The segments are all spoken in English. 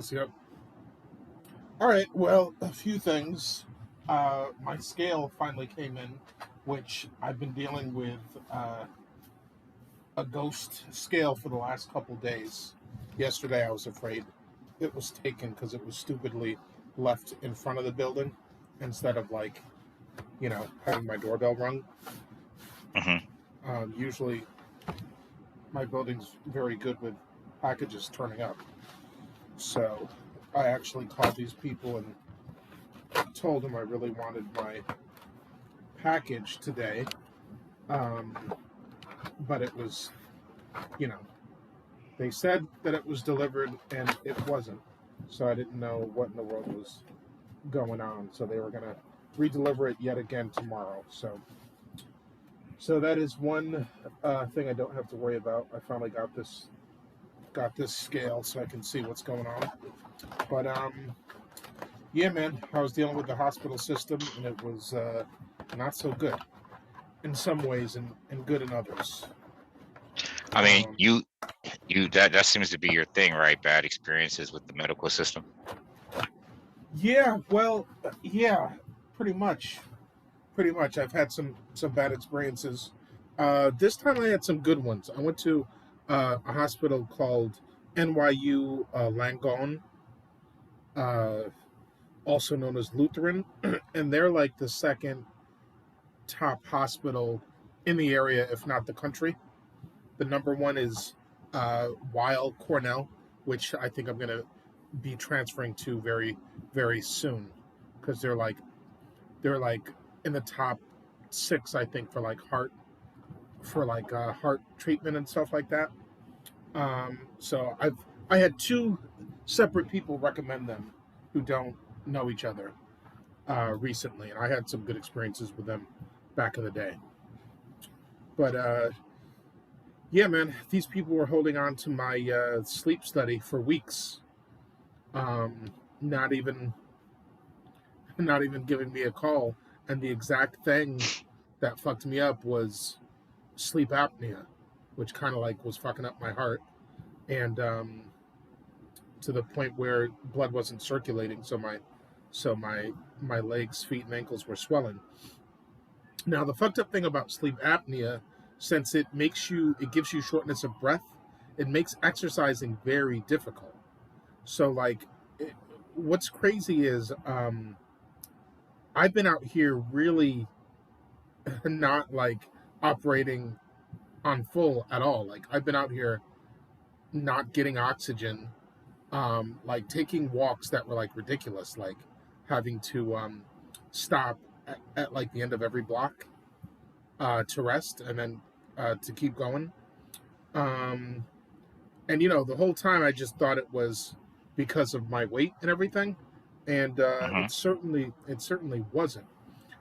Yep. All right. Well, a few things. My scale finally came in, which I've been dealing with a ghost scale for the last couple days. Yesterday, I was afraid it was taken because it was stupidly left in front of the building instead of having my doorbell rung. Hmm. Usually, my building's very good with packages turning up. So I actually called these people and told them I really wanted my package today, um, but it was, you know, they said that it was delivered and it wasn't. So I didn't know what in the world was going on. So they were going to redeliver it yet again tomorrow. So that is one thing I don't have to worry about. I finally got this scale so I can see what's going on. But yeah, man, I was dealing with the hospital system and it was not so good in some ways and good in others. I mean, Um, you that seems to be your thing, right? Bad experiences with the medical system. yeah, well, yeah, pretty much. Pretty much. I've had some bad experiences. This time I had some good ones. I went to a hospital called NYU Langone, uh, also known as Lutheran, and they're like the second top hospital in the area, if not the country. The number one is Weill Cornell, which I think I'm going to be transferring to very, very soon because they're like in the top six, I think, for heart treatment and stuff like that. So I had two separate people recommend them who don't know each other recently, and I had some good experiences with them back in the day. But yeah, man, these people were holding on to my sleep study for weeks. Not even not even giving me a call, and the exact thing that fucked me up was sleep apnea, which kind of like was fucking up my heart, and to the point where blood wasn't circulating, so my legs, feet, and ankles were swelling. Now the fucked up thing about sleep apnea, since it gives you shortness of breath, it makes exercising very difficult. So what's crazy is I've been out here really not like operating on full at all. Like I've been out here not getting oxygen, like taking walks that were like ridiculous, like having to stop at like the end of every block to rest and then to keep going. Um, and the whole time I just thought it was because of my weight and everything, and Hmm. it certainly wasn't.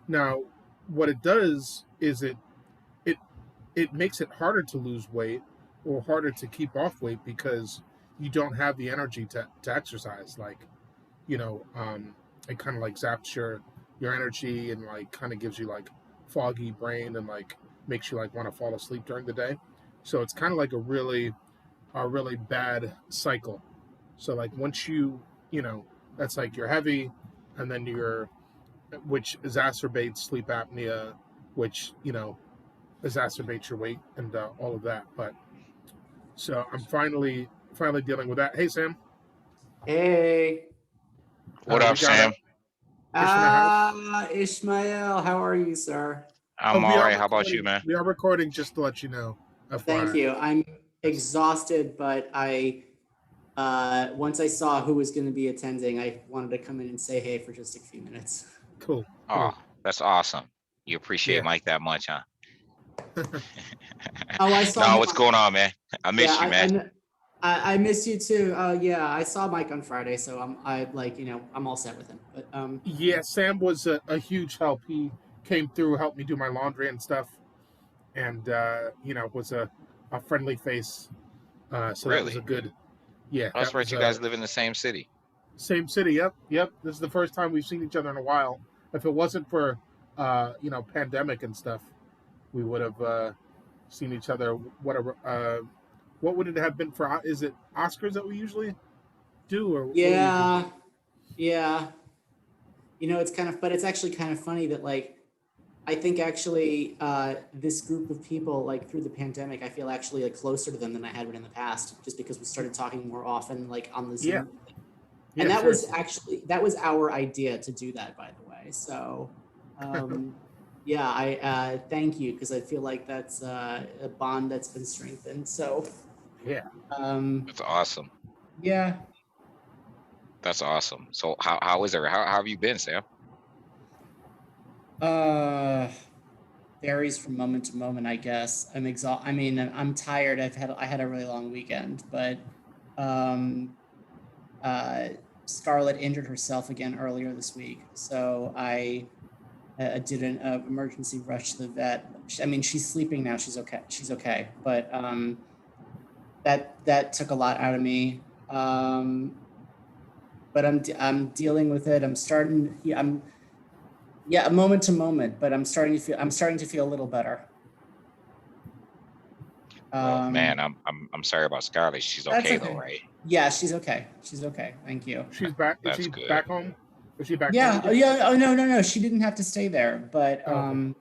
Now, what it does is it it makes it harder to lose weight or harder to keep off weight because you don't have the energy to exercise. It kind of like zaps your energy and like kind of gives you like foggy brain and like makes you like want to fall asleep during the day. So it's kind of like a really bad cycle. So like once that's like you're heavy, and then which exacerbates sleep apnea, which exacerbates your weight and all of that. But so I'm finally dealing with that. Hey Sam, Hey, What we up, got a Sam? fish in the house. Ishmael, how are you, sir? I'm We all are right. How about you, recording. man? We are recording just to let you know. Thank FYI. you. I'm Yes. exhausted, but I once I saw who was going to be attending, I wanted to come in and say hey for just a few minutes. Cool. Oh, Cool. that's awesome. You appreciate Yeah. Mike that much, huh? Oh, I saw No, him. what's going on, man? I Yeah, miss you, man. I miss you too. Yeah, I saw Mike on Friday, so I'm all set with him. But Yeah. Sam was a huge help. He came through, helped me do my laundry and stuff, and was a friendly face. So that was a Really? good. Yeah, Oh, that's that right. was You guys live in the same city. same city. Yep, yep. This is the first time we've seen each other in a while. If it wasn't for pandemic and stuff, we would have seen each other. Whatever. What would it have been for? Is it Oscars that we usually do, or what were you Yeah, thinking? yeah. But it's actually kind of funny that like I think actually this group of people, like through the pandemic, I feel actually like closer to them than I had been in the past, just because we started talking more often, like on the Yeah, Zoom. And yeah, seriously. that was our idea to do that, by the way. So, yeah, I thank you because I feel like that's a bond that's been strengthened. So, Yeah. um, That's awesome. yeah, That's awesome. So how is it? How have you been, Sam? uh, varies from moment to moment, I guess. I mean, I'm tired. I had a really long weekend, but um, uh, Scarlett injured herself again earlier this week, so I did an emergency rush to the vet. I mean, she's sleeping now. She's okay. She's okay, but that took a lot out of me. But I'm dealing with it. I'm starting. Yeah, moment to moment, but I'm starting to feel a little better. Well, man, Um, I'm sorry about Scarlett. She's that's okay though, okay. right? Yeah, she's okay. She's okay. Thank you. She's back. Is That's she good. back home? Is she back home Yeah. Oh, again? yeah. Oh, no, no, no. She didn't have to stay there, but Oh, okay.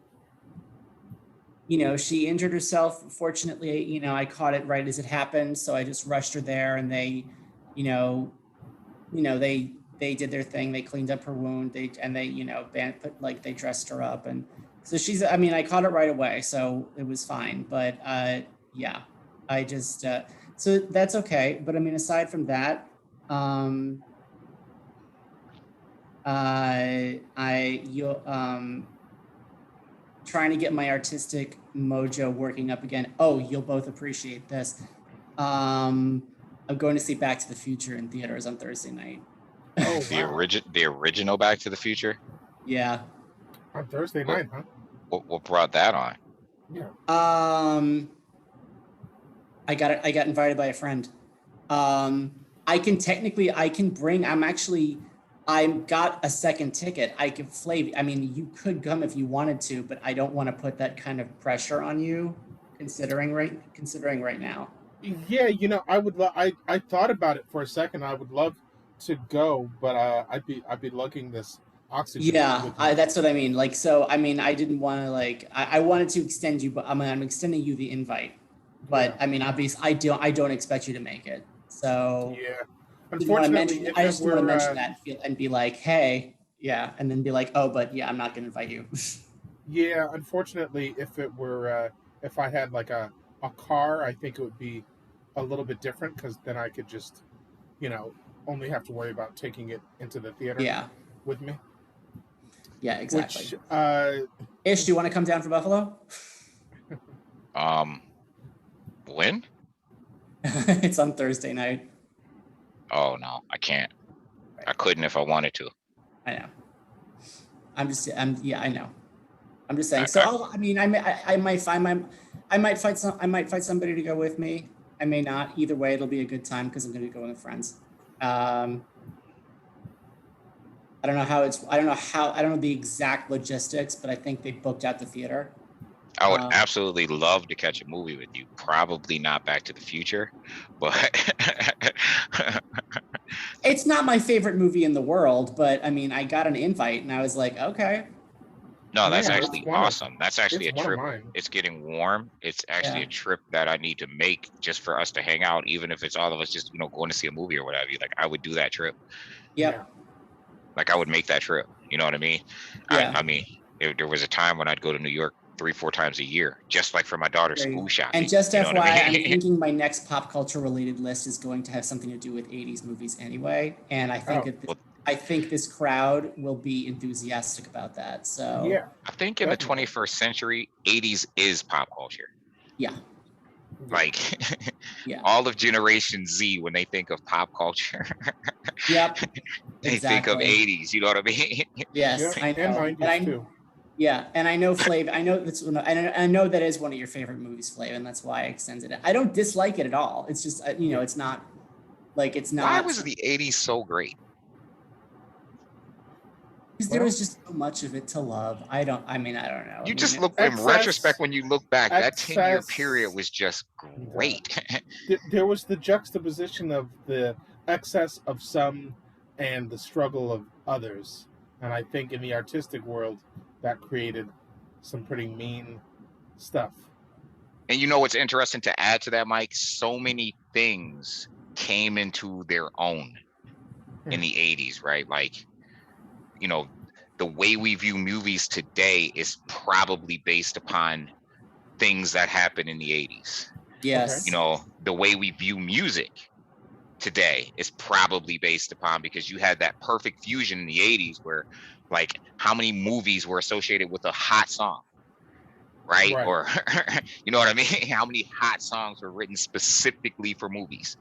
she injured herself. Fortunately, I caught it right as it happened, so I just rushed her there, and they, you know, they did their thing. They cleaned up her wound. They they dressed her up, and so she's. I mean, I caught it right away, so it was fine. But yeah, I just so that's okay. But I mean, aside from that, um, I you trying to get my artistic mojo working up again. Oh, you'll both appreciate this. Um, I'm going to see Back to the Future in theaters on Thursday night. Oh wow. The original Back to the Future. Yeah. On Thursday What night, huh? what brought that on? Yeah. I got invited by a friend. I can bring. I got a second ticket. I could Flav. I mean, you could come if you wanted to, but I don't want to put that kind of pressure on you, considering right now. Yeah, I would. I thought about it for a second. I would love to go, but I'd be lugging this oxygen Yeah, with me. that's what I mean. Like, so I mean, I didn't want to I wanted to extend you, but I'm extending you the invite. Yeah. But I mean, obviously, I don't expect you to make it. So Yeah. Unfortunately, if I it just want to were, mention that and be like, hey, yeah, and then be like, oh, but yeah, I'm not going to invite you. yeah, unfortunately, if I had like a car, I think it would be a little bit different because then I could just, you know, only have to worry about taking it into the theater Yeah, with me. yeah, exactly. Which, Ish, do you want to come down for Buffalo? Um, when? It's on Thursday night. Oh no, I can't. Right. I couldn't if I wanted to. I know. Yeah, I know. I'm just saying. I, So, I I mean, I might find I might find somebody to go with me. I may not. Either way, it'll be a good time because I'm going to be going with friends. Um, I don't know the exact logistics, but I think they booked out the theater. I would Um, absolutely love to catch a movie with you. Probably not Back to the Future, but it's not my favorite movie in the world, but I mean, I got an invite and I was like, okay, no, that's yeah, yeah, actually awesome. That's actually it's a one of trip. mine. It's getting warm. It's actually yeah, a trip that I need to make just for us to hang out, even if it's all of us just, going to see a movie or whatever. Like I would do that trip. Yeah. yep, Like I would make that trip. You know what I mean? yeah. I mean, there was a time when I'd go to New York 3, 4 times a year, just like for my daughter's Great. school And shopping. just You know what I FYI, I'm mean? thinking my next pop culture related list is going to have something to do with 80s movies anyway. And Oh, Well, I think this crowd will be enthusiastic about that. So yeah, I think in the definitely. 21st century, 80s is pop culture. yeah, Yeah. Like yeah, all of Generation Z, when they think of pop culture, yep, they think of exactly. 80s. You know what I mean? Yes, Yeah, I and know. '90s too. Yeah, and I know Flav. I know that is one of your favorite movies, Flav, and that's why I extended it. I don't dislike it at all. It's just Yeah. it's not like it's Why not was the 80s so great? because there Well, was just so much of it to love. I don't. I mean, I don't know. I You mean, just look in retrospect excess, when you look back, that 10-year period excess. was just Yeah. great. There was the juxtaposition of excess of some and the struggle of others. And I think in the artistic world, that created some pretty mean stuff. And you know what's interesting to add to that, Mike? So many things came into their own in the 80s, right? Like, you know, the way we view movies today is probably based upon things that happened in the 80s. Yes. You know, the way we view music today is probably based upon, because you had that perfect fusion in the 80s where, like, how many movies were associated with a hot song, right? Right. Or you know what I mean? How many hot songs were written specifically for movies?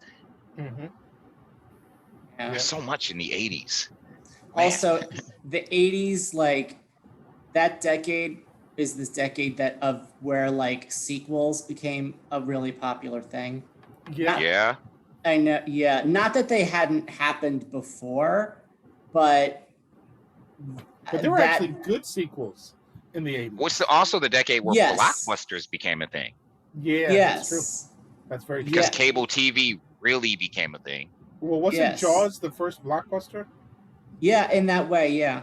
Mm-hmm. Yeah. There's so much in the 80s. Also, the 80s, like that decade is this decade that of where like sequels became a really popular thing. Yeah. Yeah. I know, yeah. Not that they hadn't happened before, but But there were that actually good sequels in the 80s. What's also the decade where Yes. blockbusters became a thing, Yeah, that's true. yes. That's very true. because Yeah. cable TV really became a thing. Well, wasn't Yes. Jaws the first blockbuster? Yeah, in that way, yeah.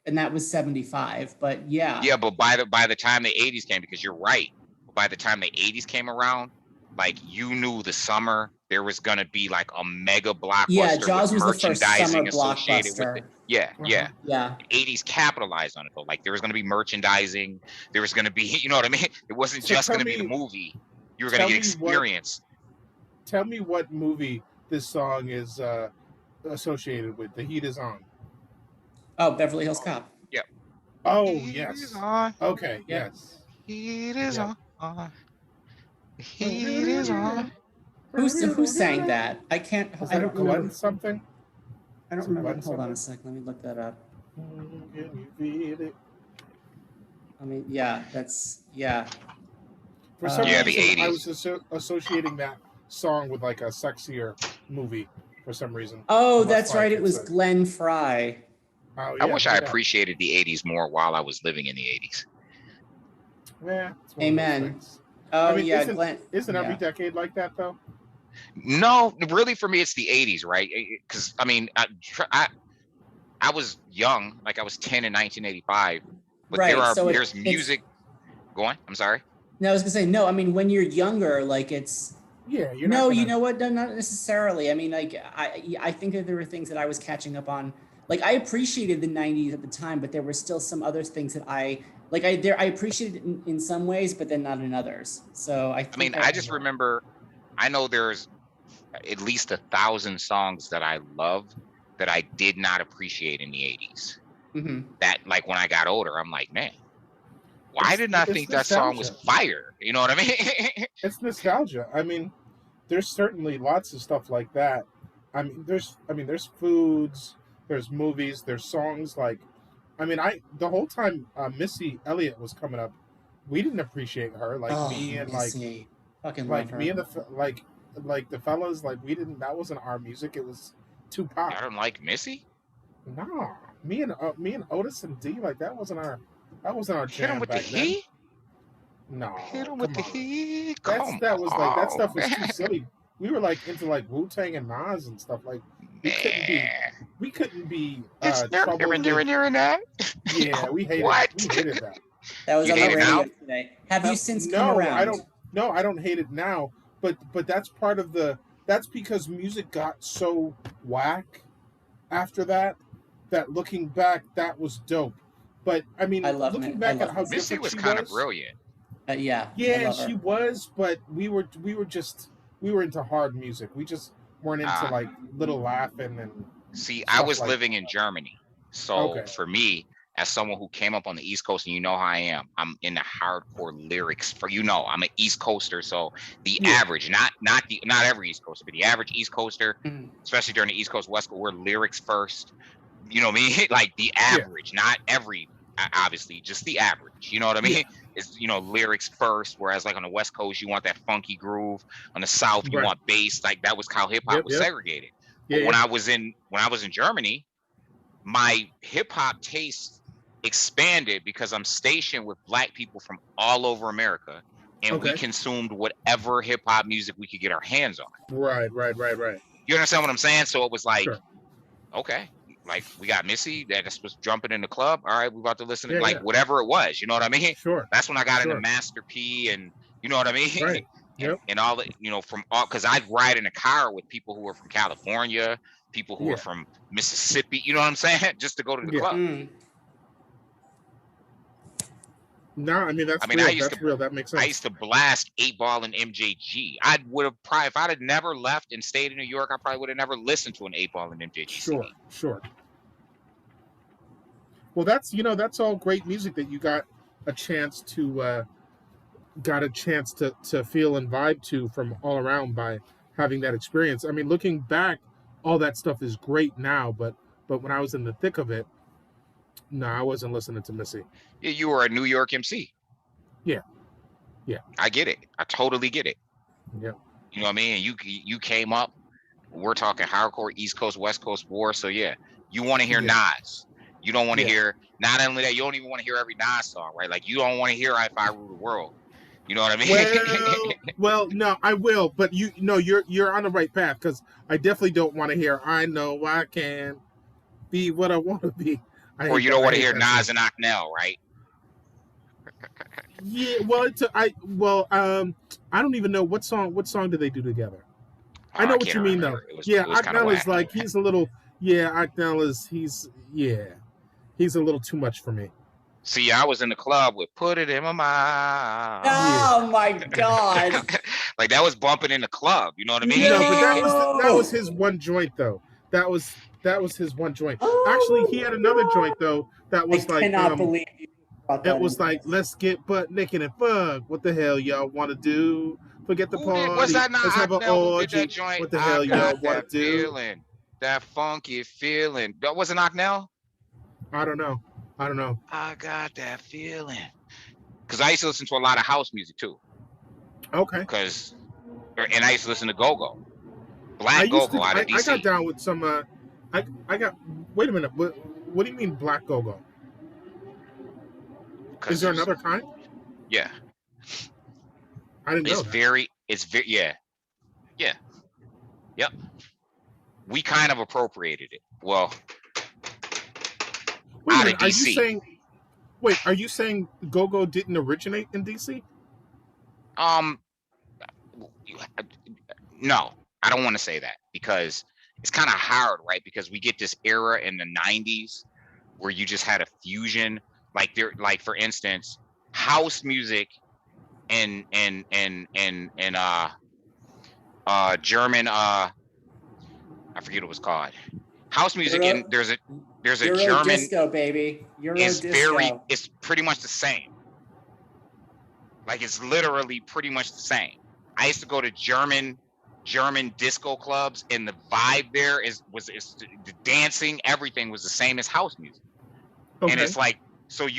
And that was 75, but yeah. Yeah, but by the time the 80s came, because you're right, by the time the 80s came around, like, you knew the summer there was gonna be like a mega blockbuster Yeah, Jaws with was the first summer merchandising associated with blockbuster. it. Yeah, yeah. Yeah. The 80s capitalized on it though. Like, there was gonna be merchandising, there was gonna be, you know what I mean? It wasn't So just tell gonna be the me- movie. You were gonna tell get me what- experience. Tell me what movie this song is associated with. The Heat is On. Oh, Beverly Hills Cop. Oh, Heat yes. is on, Okay, Yeah. yes. heat is Yeah. on. The heat is on. Who sang that? I can't. Was I that don't Glenn remember. something? I don't Was it remember. Glenn Hold on a something? sec. Let me look that up. Can you feel it? I mean, yeah, that's yeah. For some Yeah, the reason, I 80s. was associating that song with like a sexier movie for some reason. Oh, Unless, that's like, right. It it's was a- Glenn Fry. Oh, I yeah, wish I yeah. appreciated the 80s more while I was living in the 80s. Yeah, it's one of those Amen. things. Oh I mean, yeah, isn't Glenn. every yeah. decade like that though? No, really, for me, it's the 80s, right? Because I mean, I was young, like I was 10 in 1985, but Right, so there's it's- music. Go on. I'm sorry. No, I was gonna say no. I mean, when you're younger, like it's Yeah, you're no. not gonna, You know what? No, not necessarily. I mean, like I think that there were things that I was catching up on. Like I appreciated the '90s at the time, but there were still some other things that I appreciated it in some ways, but then not in others. So I think I just remember. I know there's at least 1,000 songs that I love that I did not appreciate in the 80s. Mhm. That, like, when I got older, I'm like, man, why It's- didn't I it's think that song was nostalgia. fire? You know what I mean? It's nostalgia. I mean, there's certainly lots of stuff like that. I mean, there's foods, there's movies, there's songs. Like, I mean, the whole time Missy Elliott was coming up, we didn't appreciate her. Like Oh, me and Missy. Fucking love like her. me and like the fellas, like we didn't. That wasn't our music. It was too pop. I don't like Missy. No, me and Otis and D, like that wasn't our Hit him jam with the back then. heat. No, Hit him come with the on. heat. That stuff was too silly. We were like into like Wu-Tang and Nas and stuff. Like we couldn't be It's troubled with- near that. Yeah, we hated What? that. That was You on the hate it radio now? today. Have you since no, come around? I don't hate it now, but that's part of that's because music got so whack after that looking back, that was dope. But I mean, I love looking it. back I love at how it. Missy different was she kind of brilliant. Yeah. I Yeah, love her. she was, but we were into hard music. We just weren't into like Little Laughing and See, I stuff was like living that. in Germany. So Okay. for me, as someone who came up on the East Coast, and you know how I am, I'm in the hardcore lyrics. I'm an East Coaster. So the Yeah. average, not every East Coaster, but the average East Coaster, Mhm. especially during the East Coast West Coast, we're lyrics first. You know what I mean? Like the average, not every, obviously, just the average. You know what I mean? Yeah. It's, lyrics first. Whereas like on the West Coast, you want that funky groove. On the South, you Right. want bass. Like that was how hip hop Yep, was yep. segregated. Yeah, But when I was in Germany, my hip hop taste expanded because I'm stationed with Black people from all over America, and we Okay. consumed whatever hip hop music we could get our hands on. right. You understand what I'm saying? So it was like, Sure. okay, like we got Missy that was jumping in the club. All right, we about to listen to Yeah, like yeah. whatever it was. You know what I mean? Sure. That's when I got into Sure. Master P, and you know what I mean? Right. and Yep. and all the, you know, from all, because I'd ride in a car with people who were from California, people who were Yeah. from Mississippi. You know what I'm saying? Just to go to the Yeah. club. Mm. No, I mean I that's mean, real. That's real. That makes I sense. used to blast 8 Ball and MJG. I would have probably, if I'd have never left and stayed in New York, I probably would have never listened to an 8 Ball and MJG Sure. CD. Sure. Well, that's all great music that you got a chance to feel and vibe to from all around by having that experience. I mean, looking back, all that stuff is great now, but when I was in the thick of it, no, I wasn't listening to Missy. Yeah, you were a New York MC. Yeah. Yeah. I get it. I totally get it. Yeah. You know what I mean? And you came up. We're talking hardcore East Coast West Coast war. So yeah, you want to hear Yeah. Nas. You don't want to Yeah. hear. Not only that, you don't even want to hear every Nas song, right? Like you don't want to hear "If I Rule the World." You know what I mean? Well, no, I will, but you're on the right path because I definitely don't want to hear "I Know I Can Be What I Want to Be." I Or hate you that. don't I want to hate hear that Nas song. and Aknell, right? Yeah, well, I don't even know what song. What song do they do together? Oh, I know I what can't you mean though. remember. Yeah, It was kind of Aknell is whack. like he's a little. Yeah, Aknell is he's a little too much for me. See, I was in the club with "Put It in My Yeah. Oh Mouth." my God. Like that was bumping in the club. You know what I mean? No, but that was No. his one joint though. That was his one joint. Actually, Oh he had my another joint God. though that I was like cannot believe you brought it that was into like this. let's get butt naked and fuck. What the hell y'all want to do? Forget the Was party. that not Let's have an Aknell who did that orgy. joint? What the I hell y'all got want that to do? feeling, that funky feeling. That wasn't Aknell. I don't know. I don't know. I got that feeling. Because I used to listen to a lot of house music too. Okay. And I used to listen to Go-Go, I Black used Go-Go to. out of I got DC. down with some. I got. Wait a minute. What do you mean black go-go? Is Because there there's, another kind? yeah, I didn't know that. it's very, yeah, yeah, yep. We kind of appropriated it. Well, Wait a out of minute. Are you DC. saying? Wait. Are you saying go-go didn't originate in DC? Um, no, I don't want to say that because it's kind of hard, right? Because we get this era in the '90s where you just had a fusion, like for instance, house music and German I forget what it was called. House music, and Euro, there's a Euro German disco, baby. Euro disco. it's pretty much the same. Like it's literally pretty much the same. I used to go to German disco clubs, and the vibe there is the dancing, everything was the same as house music. And Okay. it's like so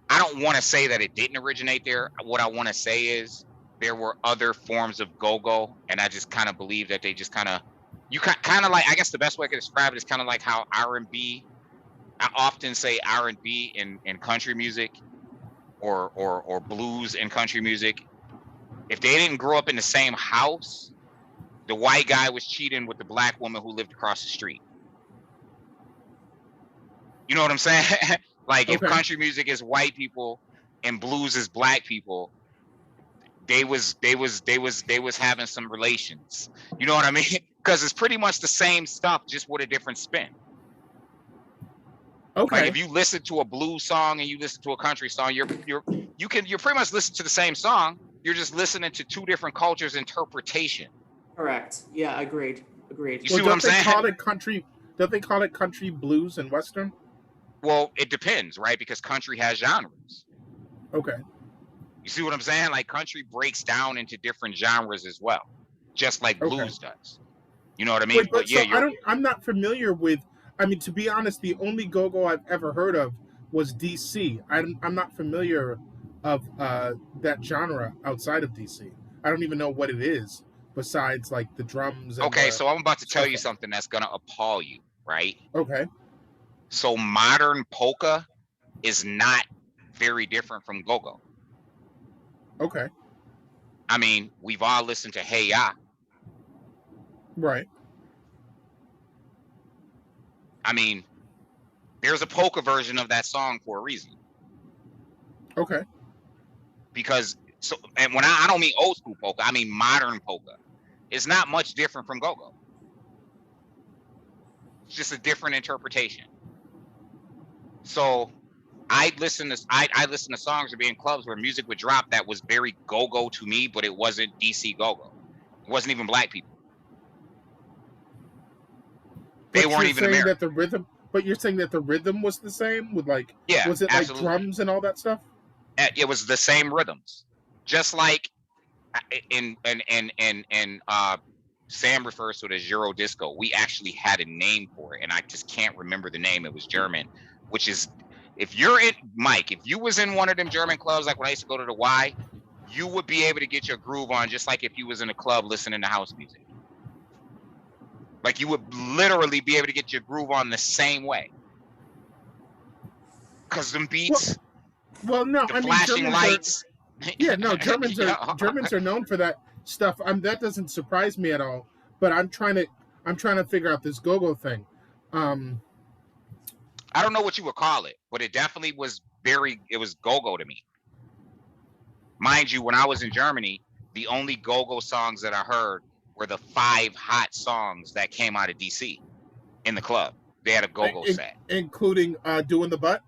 I don't want to say that it didn't originate there. What I want to say is there were other forms of go-go, and I just kind of believe that they just kind of kind of like, I guess the best way I could describe it is kind of like how R&B. I often say R&B in country music or blues in country music. If they didn't grow up in the same house, the white guy was cheating with the black woman who lived across the street. You know what I'm saying? Like if Okay. country music is white people and blues is black people, they was having some relations. You know what I mean? Because it's pretty much the same stuff, just with a different spin. Okay. Like if you listen to a blues song and you listen to a country song, you're pretty much listening to the same song. You're just listening to two different cultures' interpretation. Correct. Yeah, agreed. Agreed. You see what I'm saying? Don't they call it country blues and western? Well, it depends, right? Because country has genres. Okay. You see what I'm saying? Like country breaks down into different genres as well, just like Okay. blues does. You know what I mean? Wait, but yeah, so I'm not familiar with. I mean, to be honest, the only go-go I've ever heard of was DC. I'm not familiar of that genre outside of DC. I don't even know what it is besides like the drums and okay. the So I'm about to tell stuff. you something that's gonna appall you, right? Okay. So modern polka is not very different from go-go. Okay. I mean, we've all listened to Hey Ya. Right. I mean, there's a polka version of that song for a reason. Okay. Because so, and when I don't mean old school polka, I mean modern polka. It's not much different from go-go. It's just a different interpretation. So I listen to songs or be in clubs where music would drop that was very go-go to me, but it wasn't DC go-go. It wasn't even black people. They But weren't you're even saying that American. the rhythm. But you're saying that the rhythm was the same with like. Yeah, Was it like absolutely. drums and all that stuff? It was the same rhythms, just like in Sam refers to it as Euro disco. We actually had a name for it, and I just can't remember the name. It was German, which is if you're in Mike, if you was in one of them German clubs, like when I used to go to the Y, you would be able to get your groove on just like if you was in a club listening to house music. Like you would literally be able to get your groove on the same way. Cause them beats, Well, no. the I mean, flashing Germans are. lights. Yeah, no. Yeah. Germans are known for that stuff. That doesn't surprise me at all. But I'm trying to figure out this go-go thing. Um, I don't know what you would call it, but it definitely was it was go-go to me. Mind you, when I was in Germany, the only go-go songs that I heard were the 5 hot songs that came out of DC in the club. They had a go-go set. including doing the butt.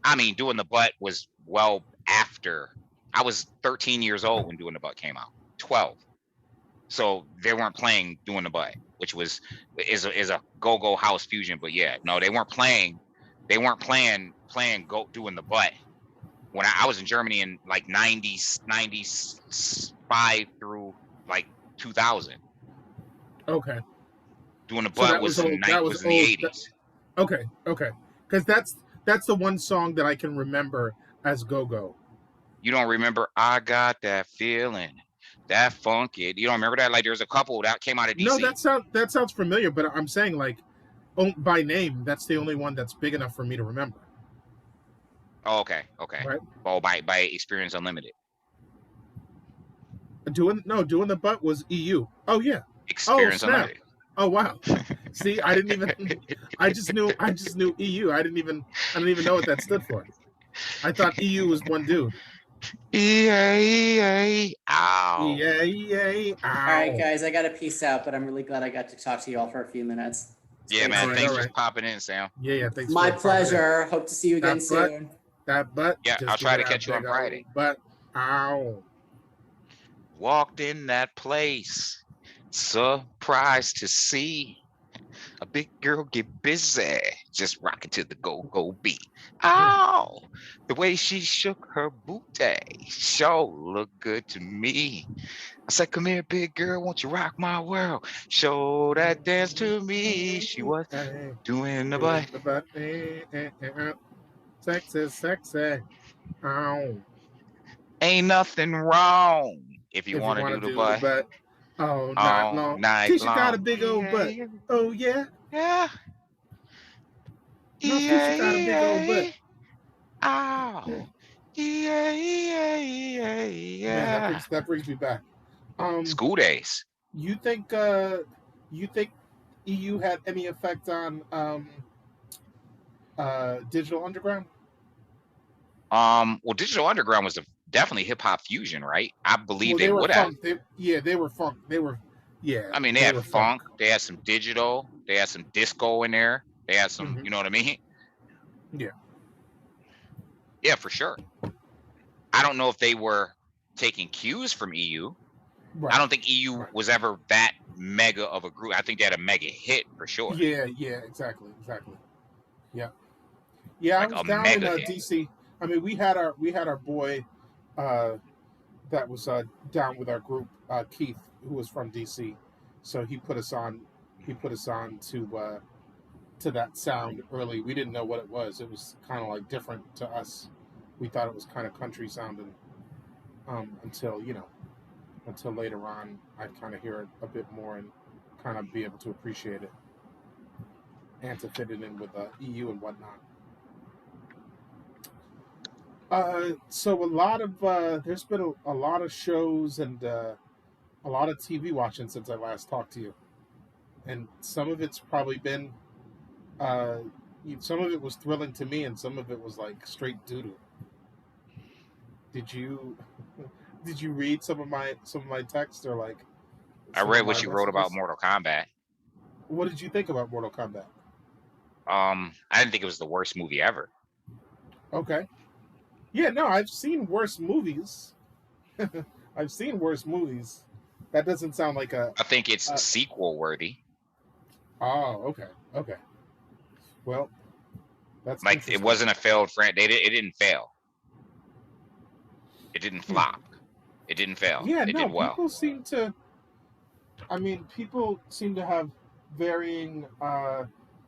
I mean, Doing the Butt was well after. I was 13 years old when Doing the Butt came out. 12. So they weren't playing Doing the Butt, which is a go-go house fusion. But yeah, no, they weren't playing Doing the Butt when I was in Germany in like 95 through like 2000. Okay. Doing the So Butt that was was old. That was in the old. 80s. Okay. Okay. Because that's the one song that I can remember as go-go. You don't remember I Got That Feeling, that funky. You don't remember that? Like there's a couple that came out of No, DC. that sounds familiar, but I'm saying like by name, that's the only one that's big enough for me to remember. Oh, okay. Right? Oh, by Experience Unlimited. Doing the butt was EU. Oh yeah. Oh Experience snap. Unlimited. Oh wow. See, I didn't even. I just knew EU. I didn't even know what that stood for. I thought EU was one dude. EA. Ow. EA. All right, Ow. guys, I got to peace out, but I'm really glad I got to talk to you all for a few minutes. Yeah, man. All right, Thanks all for right. popping in, Sam. Yeah. Thanks. My for popping in. pleasure. Hope to see you again soon. That butt. Yeah, just I'll try to giving catch you that on big Friday. old butt. Ow. Walked in that place, surprised to see a big girl get busy, just rocking to the go-go beat. Oh, the way she shook her booty, sure looked good to me. I said, come here, big girl, won't you rock my world? Show that dance to me. She was doing the butt. Sexy. Ow. Ain't nothing wrong if you If you want to want do to the do the butt butt all night all long. night Keisha got a long. big old butt. Yeah, Oh yeah. yeah. No, Keisha got a big old butt. Ow. Man, Yeah. that brings me back. School days. You think EU had any effect on Digital Underground? Well, Digital Underground was definitely hip hop fusion, right? I believe Well, they they were would have. funk. They were funk. I mean, they had were funk, they had some digital, they had some disco in there, they had some, you know what I mean? Yeah. Yeah, for sure. I don't know if they were taking cues from EU. Right. I don't think EU was ever that mega of a group. I think they had a mega hit for sure. Yeah, exactly. Yeah. Yeah, Like I was a down in mega hit. DC. I mean, we had our boy that was down with our group, Keith, who was from DC. So he put us on to that sound early. We didn't know what it was. It was kind of like different to us. We thought it was kind of country sounding until later on I'd kind of hear it a bit more and kind of be able to appreciate it and to fit it in with EU and whatnot. So a lot of there's been a lot of shows and a lot of TV watching since I last talked to you, and some of it's probably been, uh, some of it was thrilling to me, and some of it was like straight doo doo. Did you did you read some of my text or like I some of read my what you wrote about messages? Mortal Kombat. What did you think about Mortal Kombat? I didn't think it was the worst movie ever. Okay. Yeah, no, I've seen worse movies. I've seen worse movies. That doesn't sound like I think it's a sequel worthy. oh, okay. Okay. Well, that's Like it interesting. wasn't a failed it didn't fail. It didn't Hmm. flop. It didn't fail. Yeah, It no, did well. people seem to people seem to have varying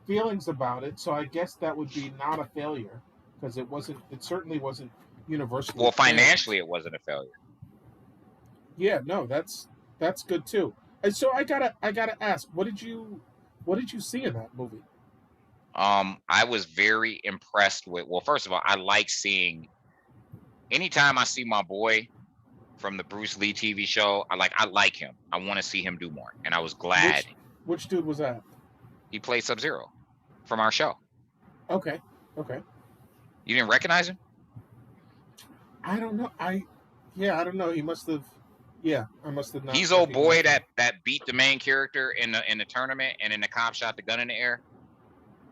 feelings about it, so I guess that would be not a failure because it certainly wasn't universally Well, panned. financially, it wasn't a failure. Yeah, no, that's good too. And so I gotta ask, what did you see in that movie? I was very impressed with. Well, first of all, I like seeing anytime I see my boy from the Bruce Lee TV show. I like him. I want to see him do more, and I was glad Which dude was that? he played Sub-Zero from our show. Okay, okay. You didn't recognize him? I don't know. Yeah, I don't know. He must have. Yeah, I must have not He's old boy recognized him. that beat the main character in the tournament, and then the cop shot the gun in the air.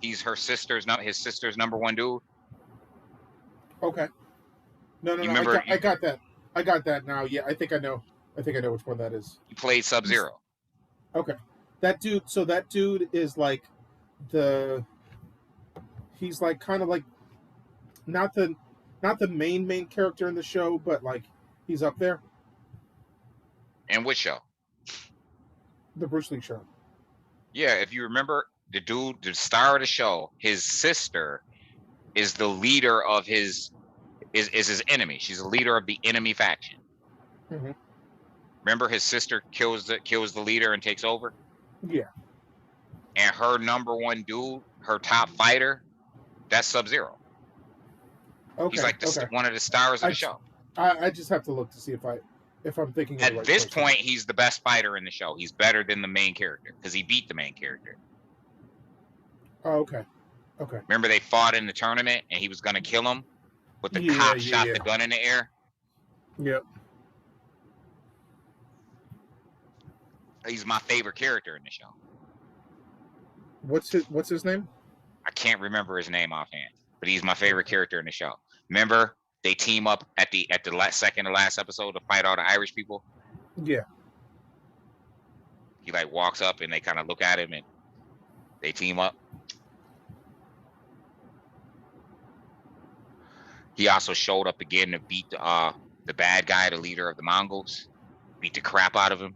He's his sister's number one dude. Okay. No, no, You no. remember I got that. I got that now. Yeah, I think I know. I think I know which one that is. he played He's Sub-Zero. okay. That dude. So that dude is like the. He's like kind of like not the not the main character in the show, but like he's up there. And which show? The Bruce Lee show. Yeah, if you remember, the star of the show, his sister is the leader of is his enemy. She's the leader of the enemy faction. Mm-hmm. Remember, his sister kills the leader and takes over. Yeah. And her number one dude, her top fighter, that's Sub-Zero. He's Okay. like Okay. one of the stars of I, the show. I just have to look to see if I'm thinking of the At right this person. point, he's the best fighter in the show. He's better than the main character because he beat the main character. Oh, okay. Okay. Remember, they fought in the tournament and he was gonna kill him, but the cop shot the gun in the air. Yep. He's my favorite character in the show. What's his name? I can't remember his name offhand, but he's my favorite character in the show. Remember, they team up at the second to last episode to fight all the Irish people. Yeah. He like walks up and they kind of look at him and they team up. He also showed up again to beat the bad guy, the leader of the Mongols, beat the crap out of him,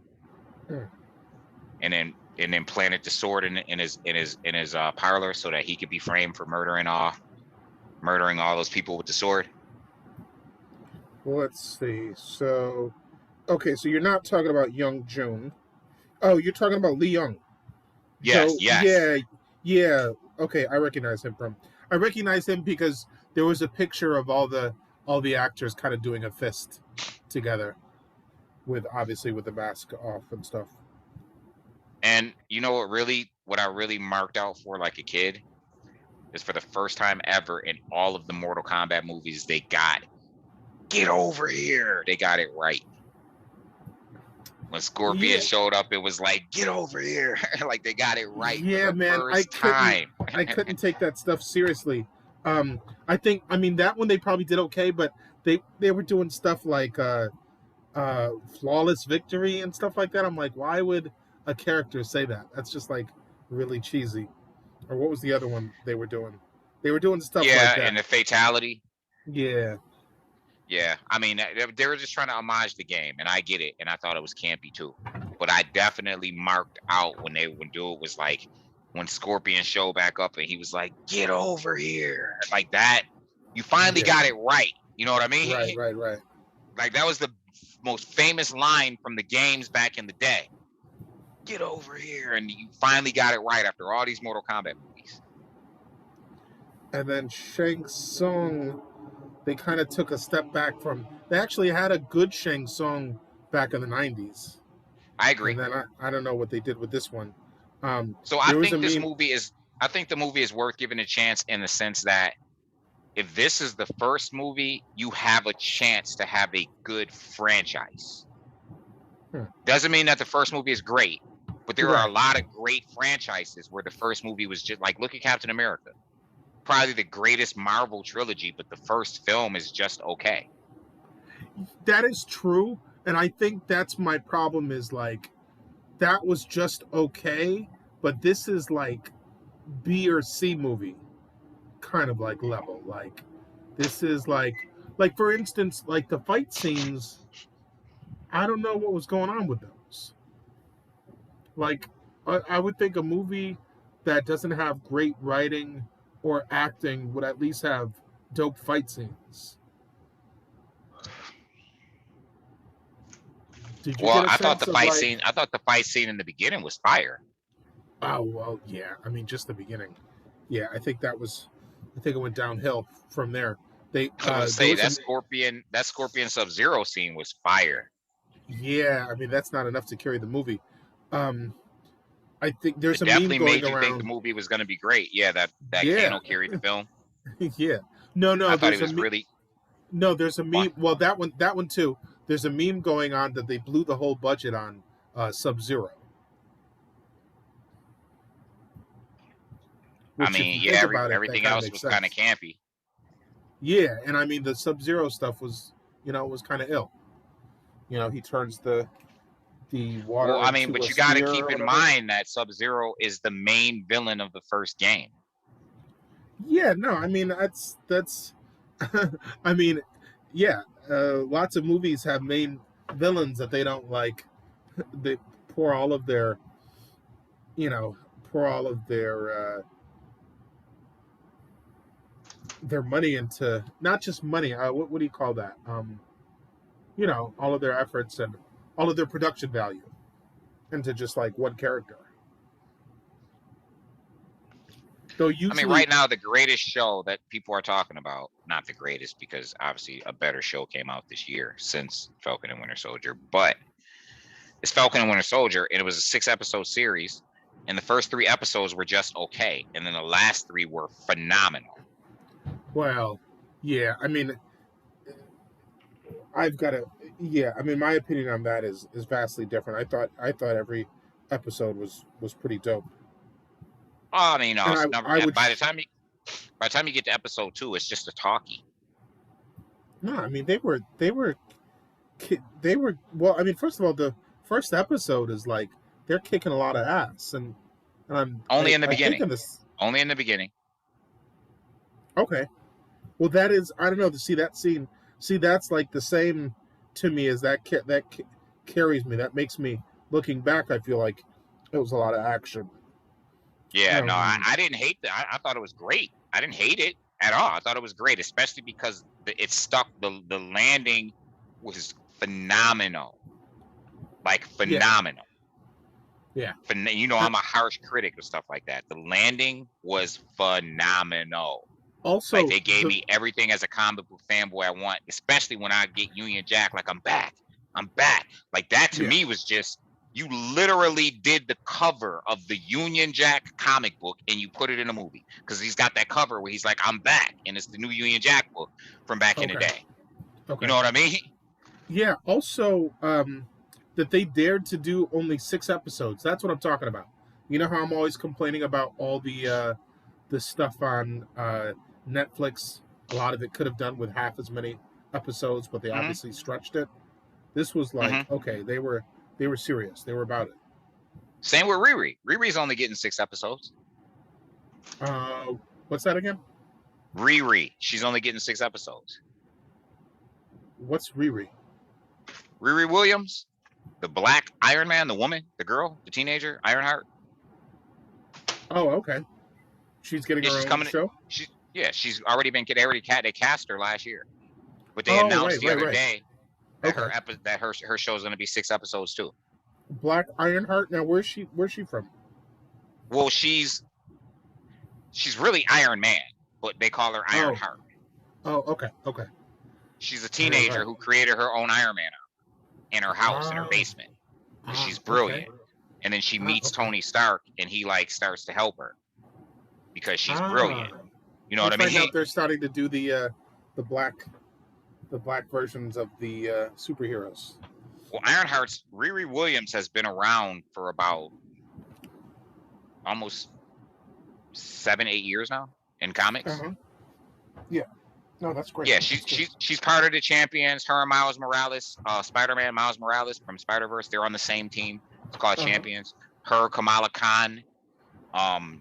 and then planted the sword in his parlor so that he could be framed for murdering all those people with the sword. Let's see. So, okay, so you're not talking about Young June. Oh, you're talking about Lee Young. Yes, yes. Yeah. Okay, I recognize him from. I recognize him because there was a picture of all the actors kind of doing a fist together, with obviously with the mask off and stuff. And you know what I really marked out for like a kid is for the first time ever in all of the Mortal Kombat movies, they got get over here. They got it right. When Scorpion showed up, it was like, get over here. Like they got it right. Yeah, for the man. first time. I couldn't take that stuff seriously. I mean that one they probably did okay, but they were doing stuff like flawless victory and stuff like that. I'm like, why would a character say that? That's just like really cheesy. Or what was the other one they were doing? They were doing stuff like that. Yeah, and the fatality. Yeah. Yeah, I mean, they were just trying to homage the game, and I get it, and I thought it was campy too. But I definitely marked out when dude was like, when Scorpion showed back up, and he was like, "Get over here," like that. You finally got it right. You know what I mean? Right. Like that was the most famous line from the games back in the day. Get over here, and you finally got it right after all these Mortal Kombat movies. And then Shang Tsung, they kind of took a step back from. They actually had a good Shang Tsung back in the 90s. I agree. And then I don't know what they did with this one. So I There was a think this meme. movie is. I think the movie is worth giving a chance in the sense that if this is the first movie, you have a chance to have a good franchise. Doesn't mean that the first movie is great, but there are a Right. lot of great franchises where the first movie was just like, look at Captain America, probably the greatest Marvel trilogy, but the first film is just okay. That is true, and I think that's my problem. Is like that was just okay, but this is like B or C movie kind of like level. Like this is like for instance, like the fight scenes. I don't know what was going on with those. Like I would think a movie that doesn't have great writing or acting would at least have dope fight scenes. Did you Well, get a sense of like, I thought the fight scene in the beginning was fire. oh well, yeah. I mean, just the beginning. Yeah, I think that was. I think it went downhill from there. They I was gonna there say was a that Scorpion Sub-Zero scene was fire. yeah. I mean, that's not enough to carry the movie. Um, I think there's It a meme definitely going made you think the around. movie was gonna be great. Yeah, that Yeah, Kano carried the film. yeah. No, I no. thought he There's a was really no. There's a fun. meme. Well, that one too. There's a meme going on that they blew the whole budget on Sub Zero. I Which, if you mean, yeah, think about it, that everything kind of else makes was kind of sense. campy. Yeah, and I mean the Sub Zero stuff was, was kind of ill. He turns the Well, water I mean, into but a you got to spear or keep in whatever. mind that Sub-Zero is the main villain of the first game. Yeah, no, I mean that's, I mean, yeah, lots of movies have main villains that they don't like. They pour all of their, you know, pour all of their money into not just money. What do you call that? All of their efforts and all of their production value into just like one character. Though I mean, usually, right now, the greatest show that people are talking about, not the greatest because obviously a better show came out this year since Falcon and Winter Soldier, but it's Falcon and Winter Soldier, and it was a 6-episode series. And the first 3 episodes were just okay. And then the last 3 were phenomenal. well, yeah, I mean, I've got to, yeah, I mean, my opinion on that is vastly different. I thought every episode was pretty dope, Oh, I mean, and I would by the time you get to episode 2, it's just a talkie. no, I mean they were well. I mean, first of all, the first episode is like they're kicking a lot of ass, and Only in the I think beginning. in this Only in the beginning. okay, well that is I don't know to see that scene. See, that's like the same to me as carries me. That makes me looking back. I feel like it was a lot of action. Yeah, no, Um, I didn't hate that. I thought it was great. I didn't hate it at all. I thought it was great, especially because it stuck. The landing was phenomenal, like yeah, phenomenal. yeah. I'm a harsh critic of stuff like that. The landing was phenomenal. Like Also, they gave me everything as a comic book fanboy I want, especially when I get Union Jack. Like I'm back. Like that to yeah, me was just you literally did the cover of the Union Jack comic book and you put it in a movie because he's got that cover where he's like, I'm back, and it's the new Union Jack book from back in the okay, day. You okay, know what I mean? yeah. Also, that they dared to do only 6 episodes. That's what I'm talking about. You know how I'm always complaining about all the stuff on Netflix. A lot of it could have done with half as many episodes, but they hmm obviously stretched it. This was like hmm okay, they were serious. They were about it. Same with Riri. Riri's only getting 6 episodes. Uh, what's that again? Riri, she's only getting 6 episodes. What's Riri? Riri Williams, the Black Iron Man, the woman, the girl, the teenager, Ironheart. Oh, okay. She's getting Yeah, her she's own coming. show. She's already been. They cast her last year, but they Oh, announced right, the right, other right. day that Okay. her show is going to be 6 episodes too. Black Ironheart. Now, where's she from? Well, she's really Iron Man, but they call her Oh, Ironheart. oh, okay, okay. She's a teenager Ironheart. who created her own Iron Man in her house, in her Oh, basement. She's Okay. brilliant. And then she meets Okay. Tony Stark, and he like starts to help her because she's Ah. brilliant. You know We what I find mean? out they're starting to do the black versions of the superheroes. Well, Ironheart's Riri Williams has been around for about almost 7-8 years now in comics. Yeah. No, that's great. Yeah, That's good. she's part of the Champions. Her and Miles Morales, Spider-Man Miles Morales from Spider-Verse, they're on the same team. It's called Champions. Her, Kamala Khan,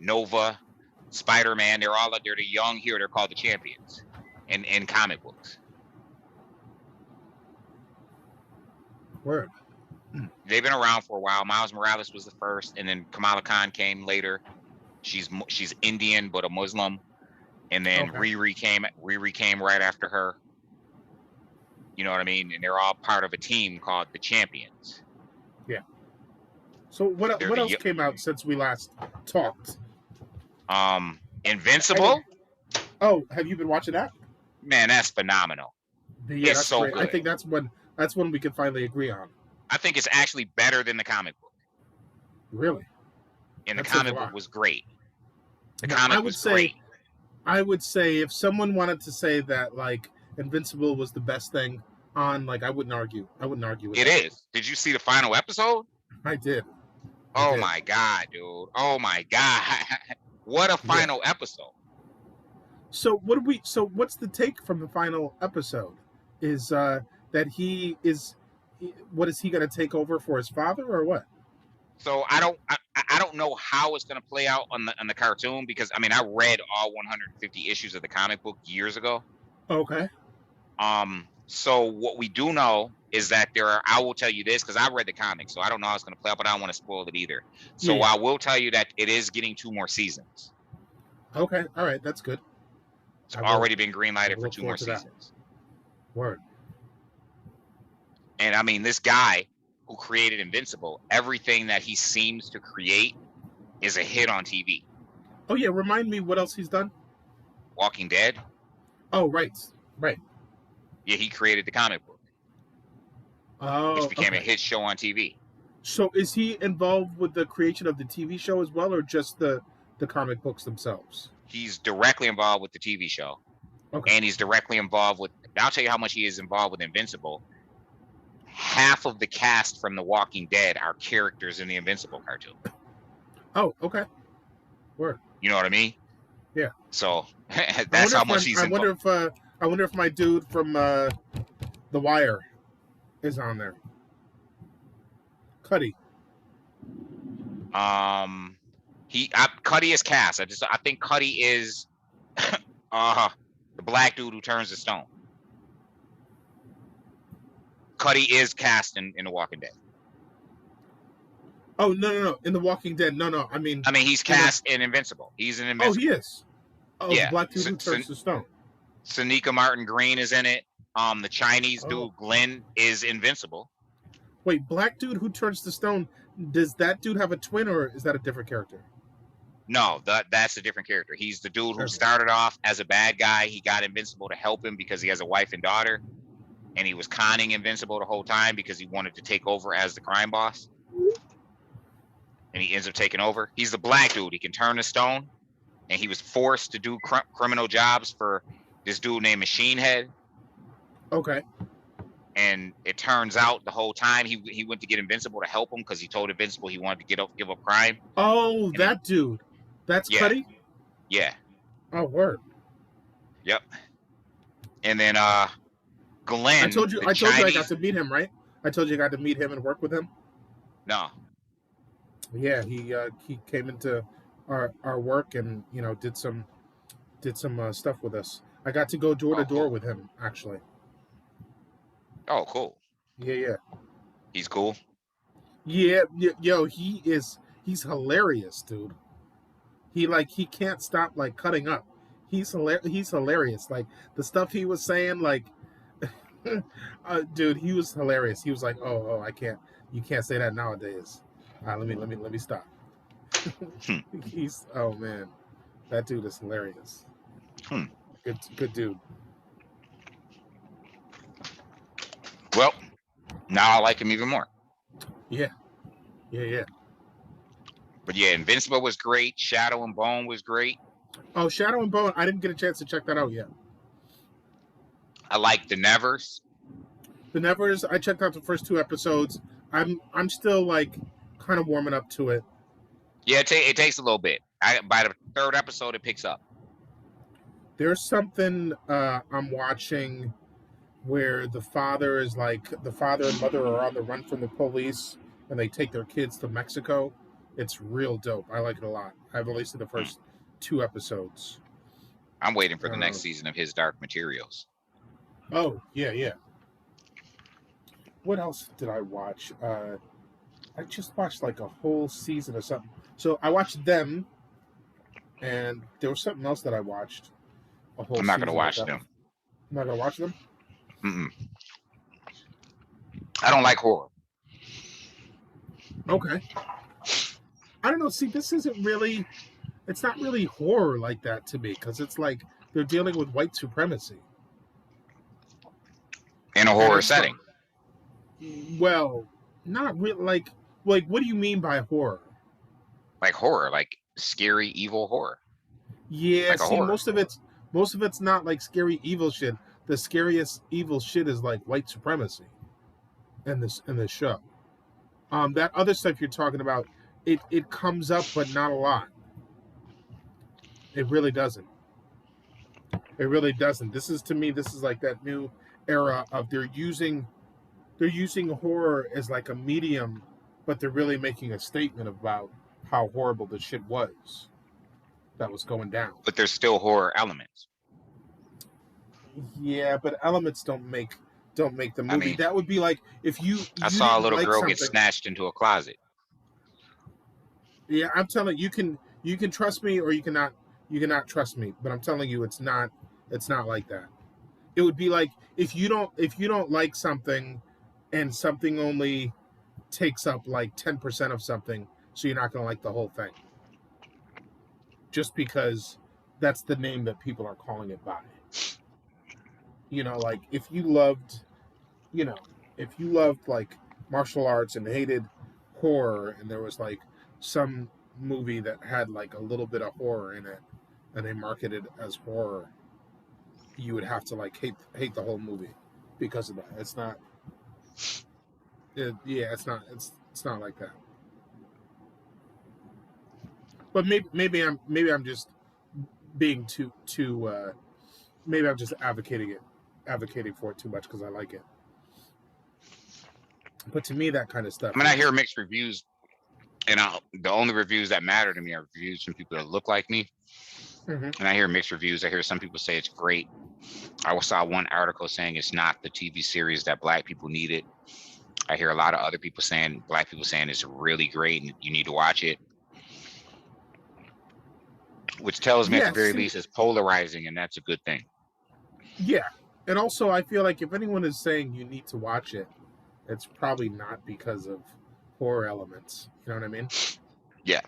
Nova, Spider-Man, they're the young here. They're called the Champions in comic books. Word. They've been around for a while. Miles Morales was the first, and then Kamala Khan came later. She's Indian but a Muslim, and then Riri came right after her. You know what I mean? And they're all part of a team called the Champions. Yeah. So what else came out since we last talked? Invincible. Have you been watching that? Man, that's phenomenal. Yeah, it's that's so great. good. I think that's when we can finally agree on. I think it's actually better than the comic book. Really? And the comic book was great. The Now, comic was great. I would say if someone wanted to say that like Invincible was the best thing on, like, I wouldn't argue. I wouldn't argue with it. That. It is. Did you see the final episode? I did. Oh my God, dude. Oh my God. What a final episode. So what's the take from the final episode? Is that what is he going to take over for his father or what? So I don't know how it's going to play out on the cartoon, because I mean I read all 150 issues of the comic book years ago. Okay. So what we do know is that I will tell you this because I read the comic, so I don't know how it's going to play out, but I don't want to spoil it either. So I will tell you that it is getting 2 more seasons. Okay. All right. That's good. It's already been green-lighted for 2 more seasons. Word. And I mean, this guy who created Invincible, everything that he seems to create is a hit on TV. Oh yeah, remind me what else he's done. Walking Dead. Oh right. Yeah, he created the comic book. Oh, which became a hit show on TV. So is he involved with the creation of the TV show as well, or just the comic books themselves? He's directly involved with the TV show. Okay. And he's directly involved with, I'll tell you how much he is involved with Invincible. Half of the cast from The Walking Dead are characters in the Invincible cartoon. Oh, okay. Word. You know what I mean? Yeah. So that's how much he's involved. I wonder if my dude from The Wire is on there. Cuddy. Cuddy is cast. I think Cuddy is the black dude who turns to stone. Cuddy is cast in The Walking Dead. Oh no! In The Walking Dead, no. I mean, he's cast in Invincible. He's in Invincible. Oh, he is. Oh, yeah. The black dude who turns to stone. Sonika Martin Green is in it. The Chinese dude Glenn is Invincible. Wait, black dude who turns to stone. Does that dude have a twin, or is that a different character? No, that's a different character. He's the dude who started off as a bad guy. He got Invincible to help him because he has a wife and daughter, and he was conning Invincible the whole time because he wanted to take over as the crime boss. And he ends up taking over. He's the black dude. He can turn to stone, and he was forced to do criminal jobs for this dude named Machine Head. Okay. And it turns out the whole time he went to get Invincible to help him because he told Invincible he wanted to give up crime. Oh, and that dude. That's Cuddy? Yeah. Oh, word. Yep. And then Glenn. I told you I got to meet him, right? I told you I got to meet him and work with him. No. Yeah, he came into our work and did some stuff with us. I got to go door to door with him actually. Oh, cool. Yeah. He's cool. Yeah, yo, he's hilarious, dude. He can't stop like cutting up. He's hilarious. Like the stuff he was saying, like, dude, he was hilarious. He was like, oh, I can't. You can't say that nowadays. Let me stop. Oh man, that dude is hilarious. Good dude. Well, now I like him even more. Yeah. Yeah. But yeah, Invincible was great. Shadow and Bone was great. Oh, Shadow and Bone. I didn't get a chance to check that out yet. I like The Nevers. The Nevers. I checked out the first 2 episodes. I'm still like kind of warming up to it. Yeah, it takes a little bit. By the third episode, it picks up. There's something I'm watching where the father and mother are on the run from the police and they take their kids to Mexico. It's real dope. I like it a lot. I've only seen the first 2 episodes. I'm waiting for the next season of his Dark Materials. Oh, yeah. What else did I watch? I just watched like a whole season of something. So I watched them, and there was something else that I watched. I'm not going to watch them. I'm not going to watch them? Mm-mm. I don't like horror. Okay. I don't know. See, this isn't really... It's not really horror like that to me, because it's like they're dealing with white supremacy. In a horror setting. Well, not really. Like, what do you mean by horror? Like horror, like scary, evil horror. Yeah, like see, most of it's not like scary, evil shit. The scariest evil shit is like white supremacy in this show. That other stuff you're talking about, it comes up, but not a lot. It really doesn't. It really doesn't. This is like that new era of they're using horror as like a medium, but they're really making a statement about how horrible the shit was that was going down. But there's still horror elements. Yeah, but elements don't make the movie. I mean, that would be like if you I saw a little girl get snatched into a closet. Yeah, I'm telling you can trust me or you cannot trust me, but I'm telling you it's not like that. It would be like if you don't like something and something only takes up like 10% of something, so you're not going to like the whole thing. Just because that's the name that people are calling it by. Like if you loved like martial arts and hated horror, and there was like some movie that had like a little bit of horror in it and they marketed as horror, you would have to like hate the whole movie because of that. It's not it's not like that. But maybe I'm just being too maybe I'm just advocating for it too much because I like it. But to me, that kind of stuff. I mean, I hear mixed reviews, and the only reviews that matter to me are reviews from people that look like me. Mm-hmm. And I hear mixed reviews. I hear some people say it's great. I saw one article saying it's not the TV series that Black people needed. I hear a lot of other people saying, Black people saying it's really great and you need to watch it. Which tells me at the very least it's polarizing, and that's a good thing. Yeah. And also, I feel like if anyone is saying you need to watch it, it's probably not because of horror elements. You know what I mean? Yeah.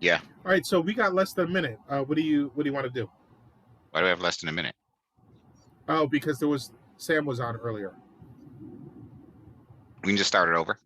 Yeah. All right, so we got less than a minute. What do you want to do? Why do we have less than a minute? Oh, because Sam was on earlier. We can just start it over.